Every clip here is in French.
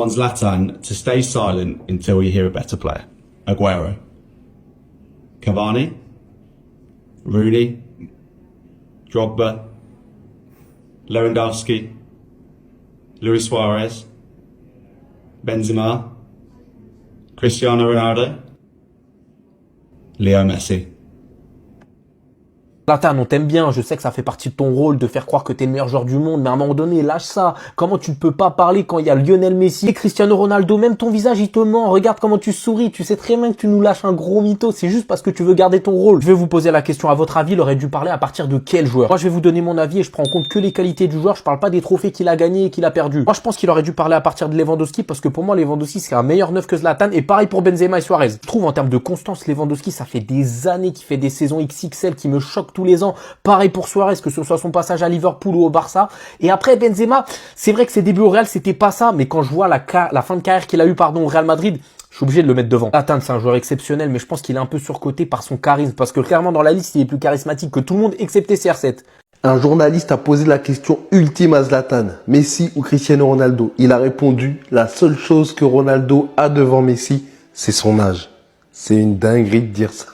Want Zlatan to stay silent until you hear a better player. Aguero. Cavani. Rooney. Drogba. Lewandowski. Luis Suarez. Benzema. Cristiano Ronaldo. Leo Messi. Zlatan, on t'aime bien, je sais que ça fait partie de ton rôle de faire croire que t'es le meilleur joueur du monde, mais à un moment donné, lâche ça. Comment tu ne peux pas parler quand il y a Lionel Messi et Cristiano Ronaldo? Même ton visage, il te ment. Regarde comment tu souris. Tu sais très bien que tu nous lâches un gros mytho. C'est juste parce que tu veux garder ton rôle. Je vais vous poser la question. À votre avis, il aurait dû parler à partir de quel joueur? Moi, je vais vous donner mon avis et je prends en compte que les qualités du joueur. Je parle pas des trophées qu'il a gagnés et qu'il a perdus. Moi, je pense qu'il aurait dû parler à partir de Lewandowski parce que pour moi, Lewandowski, c'est un meilleur neuf que Zlatan et pareil pour Benzema et Suarez. Je trouve en termes de constance, Lewandowski, ça fait des années qu'il fait des saisons XXL qui me choquent tous les ans. Pareil pour Suarez, que ce soit son passage à Liverpool ou au Barça. Et après, Benzema, c'est vrai que ses débuts au Real, c'était pas ça. Mais quand je vois la fin de carrière qu'il a eu, au Real Madrid, je suis obligé de le mettre devant. Zlatan, c'est un joueur exceptionnel, mais je pense qu'il est un peu surcoté par son charisme. Parce que clairement, dans la liste, il est plus charismatique que tout le monde, excepté CR7. Un journaliste a posé la question ultime à Zlatan. Messi ou Cristiano Ronaldo? Il a répondu, la seule chose que Ronaldo a devant Messi, c'est son âge. C'est une dinguerie de dire ça.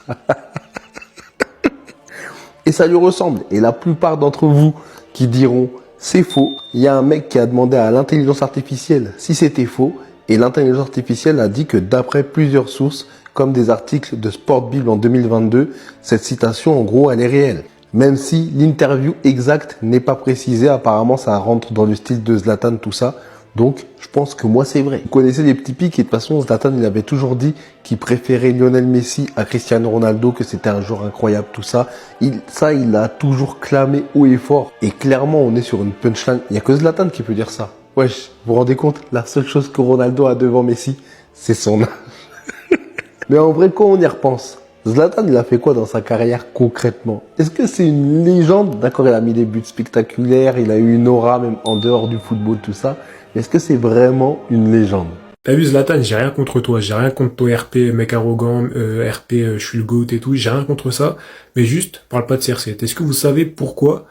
Et ça lui ressemble. Et la plupart d'entre vous qui diront c'est faux, il y a un mec qui a demandé à l'intelligence artificielle si c'était faux. Et l'intelligence artificielle a dit que d'après plusieurs sources, comme des articles de Sport Bible en 2022, cette citation en gros elle est réelle. Même si l'interview exacte n'est pas précisée, apparemment ça rentre dans le style de Zlatan tout ça. Donc, je pense que moi, c'est vrai. Vous connaissez les petits pics et de toute façon, Zlatan, il avait toujours dit qu'il préférait Lionel Messi à Cristiano Ronaldo, que c'était un joueur incroyable, tout ça. Il l'a toujours clamé haut et fort. Et clairement, on est sur une punchline. Il n'y a que Zlatan qui peut dire ça. Wesh, vous vous rendez compte? La seule chose que Ronaldo a devant Messi, c'est son âge. Mais en vrai, quand on y repense, Zlatan, il a fait quoi dans sa carrière concrètement? Est-ce que c'est une légende? D'accord, il a mis des buts spectaculaires, il a eu une aura même en dehors du football, tout ça. Est-ce que c'est vraiment une légende? T'as vu Zlatan, j'ai rien contre toi, j'ai rien contre toi RP, mec arrogant, RP, je suis le GOAT et tout, j'ai rien contre ça, mais juste, parle pas de CR7. Est-ce que vous savez pourquoi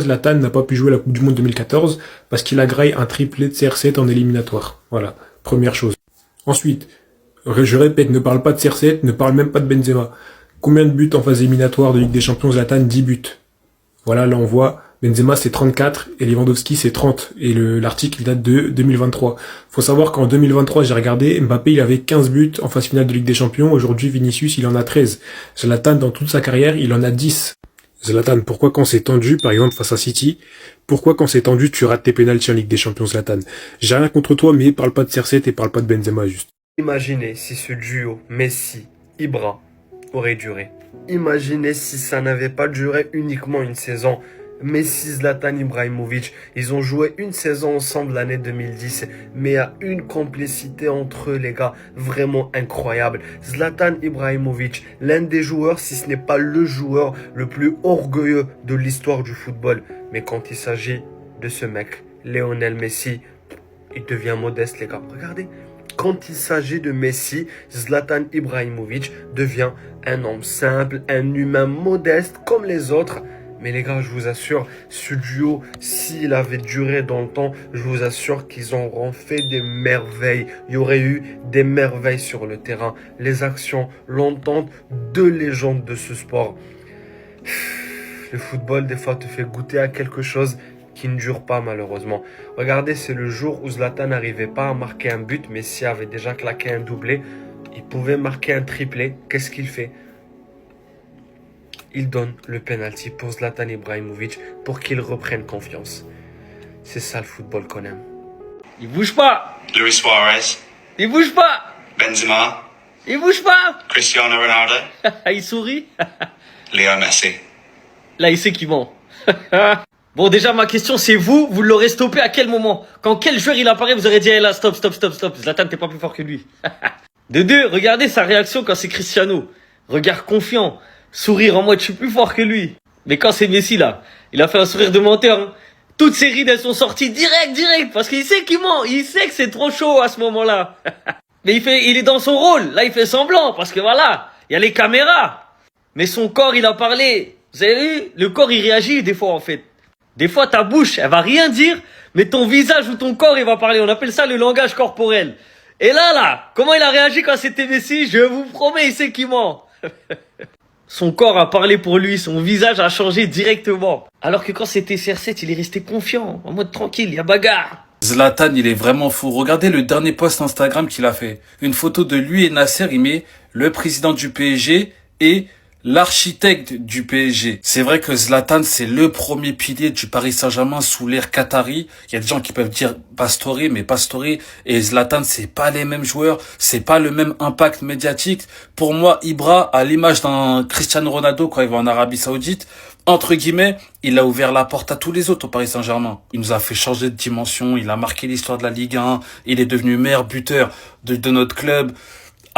Zlatan n'a pas pu jouer la Coupe du Monde 2014? Parce qu'il a graillé un triplé de CR7 en éliminatoire. Voilà, première chose. Ensuite, je répète, ne parle pas de CR7, ne parle même pas de Benzema. Combien de buts en phase éliminatoire de Ligue des Champions? Zlatan, 10 buts. Voilà, là on voit, Benzema c'est 34 et Lewandowski c'est 30. Et l'article il date de 2023. Faut savoir qu'en 2023, j'ai regardé, Mbappé il avait 15 buts en phase finale de Ligue des Champions. Aujourd'hui, Vinicius il en a 13. Zlatan, dans toute sa carrière, il en a 10. Zlatan, pourquoi quand c'est tendu, par exemple face à City, pourquoi quand c'est tendu tu rates tes pénaltys en Ligue des Champions, Zlatan? J'ai rien contre toi, mais parle pas de CR7 et parle pas de Benzema juste. Imaginez si ce duo Messi-Ibra aurait duré. Imaginez si ça n'avait pas duré uniquement une saison. Messi, Zlatan, Ibrahimovic, ils ont joué une saison ensemble l'année 2010, mais il y a une complicité entre eux les gars, vraiment incroyable. Zlatan Ibrahimovic, l'un des joueurs, si ce n'est pas le joueur le plus orgueilleux de l'histoire du football. Mais quand il s'agit de ce mec, Lionel Messi, il devient modeste les gars, regardez. Quand il s'agit de Messi, Zlatan Ibrahimovic devient un homme simple, un humain modeste comme les autres. Mais les gars, je vous assure, ce duo, s'il avait duré dans le temps, je vous assure qu'ils auront fait des merveilles. Il y aurait eu des merveilles sur le terrain. Les actions, l'entente, deux légendes de ce sport. Le football, des fois, te fait goûter à quelque chose qui ne dure pas malheureusement. Regardez, c'est le jour où Zlatan n'arrivait pas à marquer un but, Messi avait déjà claqué un doublé. Il pouvait marquer un triplé. Qu'est-ce qu'il fait? Il donne le penalty pour Zlatan Ibrahimovic pour qu'il reprenne confiance. C'est ça le football qu'on aime. Il bouge pas. Luis Suarez. Il bouge pas. Benzema. Il bouge pas. Cristiano Ronaldo. Il sourit. Leo Messi. Là, il sait qu'il ment. Bon, déjà, ma question, c'est vous l'aurez stoppé à quel moment? Quand quel joueur il apparaît, vous aurez dit, hey, là, stop. Zlatan, t'es pas plus fort que lui. De deux, regardez sa réaction quand c'est Cristiano. Regard confiant. Sourire en mode, je suis plus fort que lui. Mais quand c'est Messi, là, il a fait un sourire de menteur, hein. Toutes ses rides, elles sont sorties direct, parce qu'il sait qu'il ment. Il sait que c'est trop chaud à ce moment-là. Mais il est dans son rôle. Là, il fait semblant, parce que voilà, il y a les caméras. Mais son corps, il a parlé. Vous avez vu? Le corps, il réagit des fois, en fait. Des fois, ta bouche, elle va rien dire, Mais ton visage ou ton corps, il va parler. On appelle ça le langage corporel. Et là, comment il a réagi quand c'était Messi? Je vous promets, il sait qu'il ment. Son corps a parlé pour lui, son visage a changé directement. Alors que quand c'était CR7, il est resté confiant, en mode tranquille, il y a bagarre. Zlatan, il est vraiment fou. Regardez le dernier post Instagram qu'il a fait. Une photo de lui et Nasser, il met le président du PSG et l'architecte du PSG. C'est vrai que Zlatan, c'est le premier pilier du Paris Saint-Germain sous l'ère Qatari. Il y a des gens qui peuvent dire Pastore, mais Pastore et Zlatan, c'est pas les mêmes joueurs, c'est pas le même impact médiatique. Pour moi, Ibra, à l'image d'un Cristiano Ronaldo quand il va en Arabie Saoudite, entre guillemets, il a ouvert la porte à tous les autres au Paris Saint-Germain. Il nous a fait changer de dimension, il a marqué l'histoire de la Ligue 1, il est devenu meilleur buteur de notre club.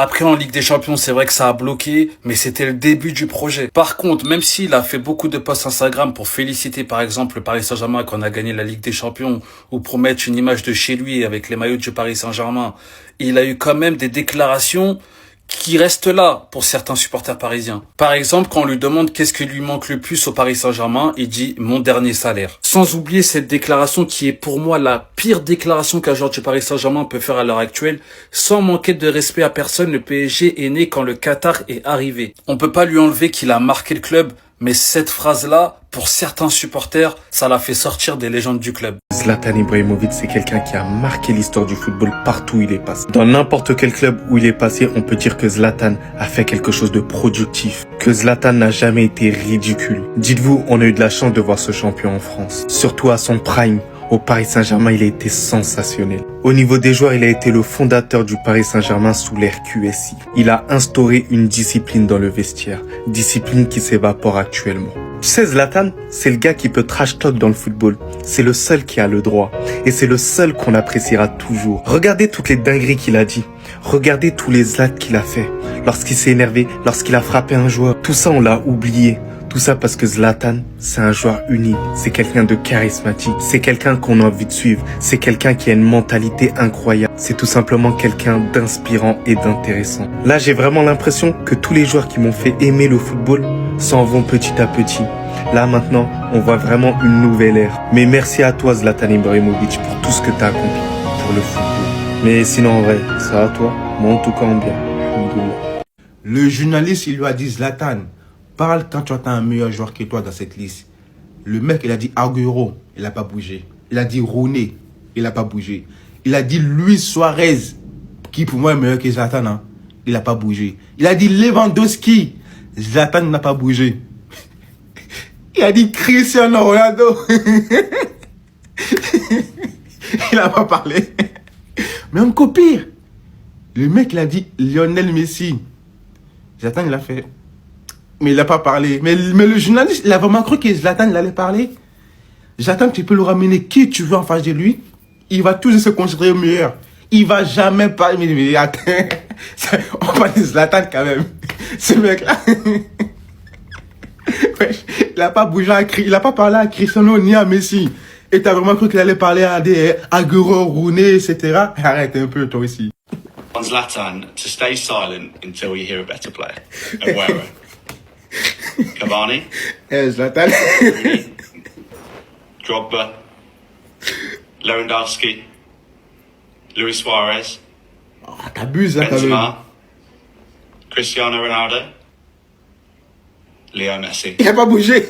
Après, en Ligue des Champions, c'est vrai que ça a bloqué, mais c'était le début du projet. Par contre, même s'il a fait beaucoup de posts Instagram pour féliciter, par exemple, le Paris Saint-Germain quand on a gagné la Ligue des Champions, ou pour mettre une image de chez lui avec les maillots du Paris Saint-Germain, il a eu quand même des déclarations qui restent là pour certains supporters parisiens. Par exemple, quand on lui demande qu'est-ce qui lui manque le plus au Paris Saint-Germain, il dit « mon dernier salaire ». Sans oublier cette déclaration qui est pour moi la pire déclaration qu'un joueur du Paris Saint-Germain peut faire à l'heure actuelle. Sans manquer de respect à personne, le PSG est né quand le Qatar est arrivé. On peut pas lui enlever qu'il a marqué le club, mais cette phrase-là, pour certains supporters, ça l'a fait sortir des légendes du club. Zlatan Ibrahimovic, c'est quelqu'un qui a marqué l'histoire du football partout où il est passé. Dans n'importe quel club où il est passé, on peut dire que Zlatan a fait quelque chose de productif, que Zlatan n'a jamais été ridicule. Dites-vous, on a eu de la chance de voir ce champion en France, surtout à son prime. Au Paris Saint-Germain, il a été sensationnel. Au niveau des joueurs, il a été le fondateur du Paris Saint-Germain sous l'ère QSI. Il a instauré une discipline dans le vestiaire, discipline qui s'évapore actuellement. Tu sais, Zlatan, c'est le gars qui peut trash talk dans le football. C'est le seul qui a le droit. Et c'est le seul qu'on appréciera toujours. Regardez toutes les dingueries qu'il a dit. Regardez tous les actes qu'il a fait. Lorsqu'il s'est énervé, lorsqu'il a frappé un joueur. Tout ça, on l'a oublié. Tout ça parce que Zlatan, c'est un joueur unique. C'est quelqu'un de charismatique. C'est quelqu'un qu'on a envie de suivre. C'est quelqu'un qui a une mentalité incroyable. C'est tout simplement quelqu'un d'inspirant et d'intéressant. Là, j'ai vraiment l'impression que tous les joueurs qui m'ont fait aimer le football s'en vont petit à petit. Là, maintenant, on voit vraiment une nouvelle ère. Mais merci à toi, Zlatan Ibrahimovic, pour tout ce que tu as accompli pour le football. Mais sinon, en vrai, ça va toi? Moi, en tout cas, en bien. Alhamdoulilah. Le journaliste, il lui a dit Zlatan, parle quand tu as un meilleur joueur que toi dans cette liste. Le mec, il a dit Agüero, il n'a pas bougé. Il a dit Rooney, il n'a pas bougé. Il a dit Luis Suarez, qui pour moi est meilleur que Zlatan, hein. Il n'a pas bougé. Il a dit Lewandowski, Zlatan n'a pas bougé. Il a dit Cristiano Ronaldo. Il n'a pas parlé. Mais encore pire, le mec, il a dit Lionel Messi. Zlatan, il a fait... Mais il n'a pas parlé. Mais le journaliste, il a vraiment cru que Zlatan, il allait parler. Zlatan, tu peux le ramener qui tu veux en face de lui. Il va toujours se considérer meilleur. Il va jamais parler. Mais attends, on parle de Zlatan quand même. Ce mec-là. Il n'a pas bougé il n'a pas parlé à Cristiano ni à Messi. Et tu as vraiment cru qu'il allait parler à des Agüero, Rooney, etc. Arrête un peu, toi aussi. On Zlatan to stay silent until you hear a better player. Aguero. Cavani. Zlatan. Rooney. Drogba. Lewandowski. Luis Suarez. Oh, t'abuses là quand même. Benzema. Cristiano Ronaldo. Leo Messi. Il n'a pas bougé.